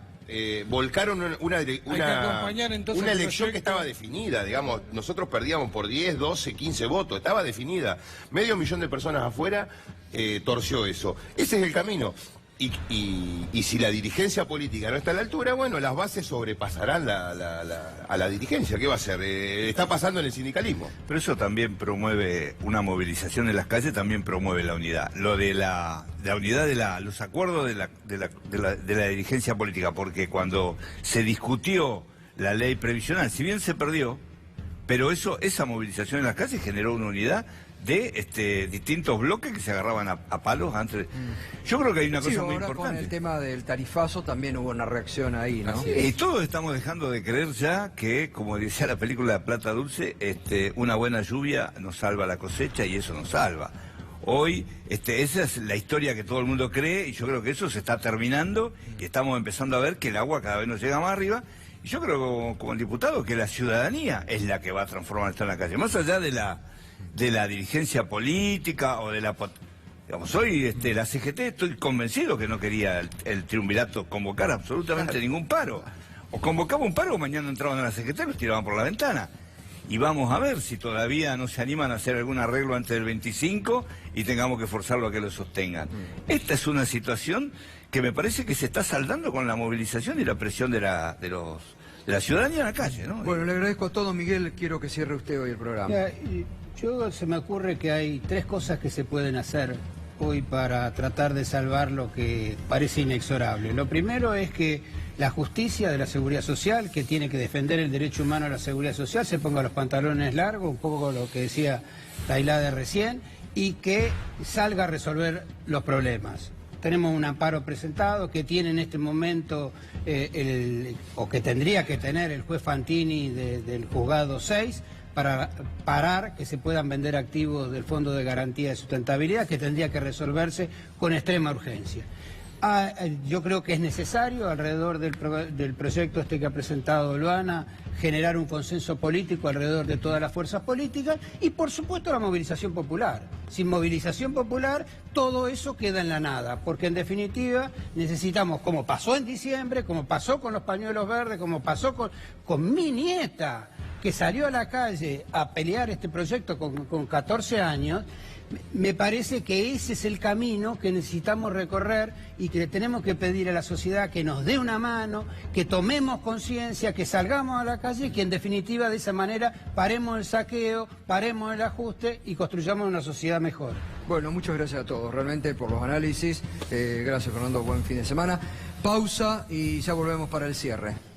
volcaron acompañar entonces una el elección proyecto. que estaba definida, digamos, nosotros perdíamos por 10, 12, 15 votos, estaba definida. Medio millón de personas afuera torció eso. Ese es el camino. Y si la dirigencia política no está a la altura, bueno, las bases sobrepasarán a la dirigencia. ¿Qué va a hacer? Está pasando en el sindicalismo. Pero eso también promueve una movilización en las calles, también promueve la unidad. Lo de la unidad de los acuerdos de la dirigencia política, porque cuando se discutió la ley previsional, si bien se perdió, pero esa movilización en las calles generó una unidad de distintos bloques que se agarraban a palos antes. Yo creo que hay una Sí, cosa muy ahora con importante. el tema del tarifazo también hubo una reacción ahí, ¿no? Y todos estamos dejando de creer ya que, como decía la película Plata Dulce, una buena lluvia nos salva la cosecha y eso nos salva. Hoy, esa es la historia que todo el mundo cree y yo creo que eso se está terminando y estamos empezando a ver que el agua cada vez nos llega más arriba. Y yo creo, como el diputado, que la ciudadanía es la que va a transformar esto en la calle. Más allá de la dirigencia política o de la... Digamos, hoy la CGT estoy convencido que no quería el triunvirato convocar absolutamente ningún paro. O convocaba un paro o mañana entraban a la CGT y los tiraban por la ventana. y vamos a ver si todavía no se animan a hacer algún arreglo antes del 25 y tengamos que forzarlo a que lo sostengan. Esta es una situación que me parece que se está saldando con la movilización y la presión de la ciudadanía en la calle, ¿no? Bueno, le agradezco a todos, Miguel. Quiero que cierre usted hoy el programa. Se me ocurre que hay 3 cosas que se pueden hacer hoy para tratar de salvar lo que parece inexorable. Lo primero es que la justicia de la seguridad social, que tiene que defender el derecho humano a la seguridad social, se ponga los pantalones largos, un poco lo que decía Tailade recién, y que salga a resolver los problemas. Tenemos un amparo presentado que tiene en este momento, o que tendría que tener el juez Fantini del juzgado 6, para parar que se puedan vender activos del Fondo de Garantía de Sustentabilidad, que tendría que resolverse con extrema urgencia. Yo creo que es necesario, alrededor del proyecto que ha presentado Luana, generar un consenso político alrededor de todas las fuerzas políticas y, por supuesto, la movilización popular. Sin movilización popular, todo eso queda en la nada, porque en definitiva necesitamos, como pasó en diciembre, como pasó con los pañuelos verdes, como pasó con mi nieta, que salió a la calle a pelear este proyecto con 14 años, me parece que ese es el camino que necesitamos recorrer y que tenemos que pedir a la sociedad que nos dé una mano, que tomemos conciencia, que salgamos a la calle y que en definitiva de esa manera paremos el saqueo, paremos el ajuste y construyamos una sociedad mejor. Bueno, muchas gracias a todos, realmente, por los análisis. Gracias, Fernando, buen fin de semana. Pausa y ya volvemos para el cierre.